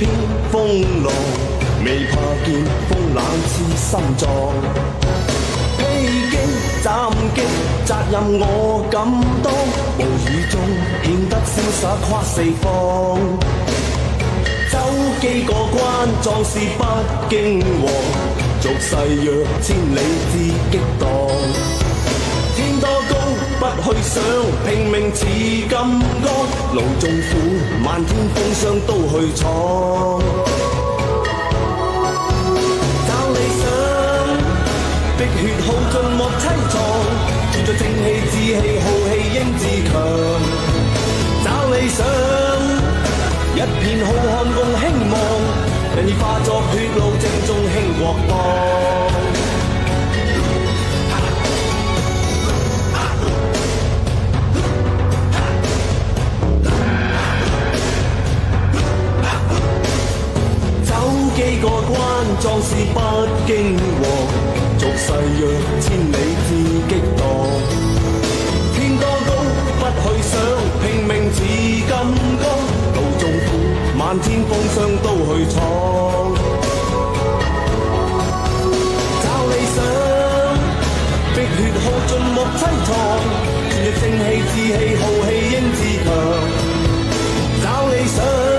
片風浪，未怕見風冷刺心臟。披荊斬棘，責任我敢當，暴雨中顯得瀟灑跨四方。走幾個關，壯士不驚惶，俗世若千里之激盪。天多高不去想，拼命似金剛，路縱苦，漫天風霜都去闖。找理想，碧血耗盡莫凄愴，存在正氣志氣豪氣英自強。找理想，一片浩瀚共興望，人已化作血路正中興國邦。幾個關，壯士不驚惶，俗世若千里之激盪。天多高不去想，拼命似金剛，路縱苦，漫天風霜都去闖。找理想，碧血耗盡莫凄愴，全力正氣志氣豪氣英自強。找理想。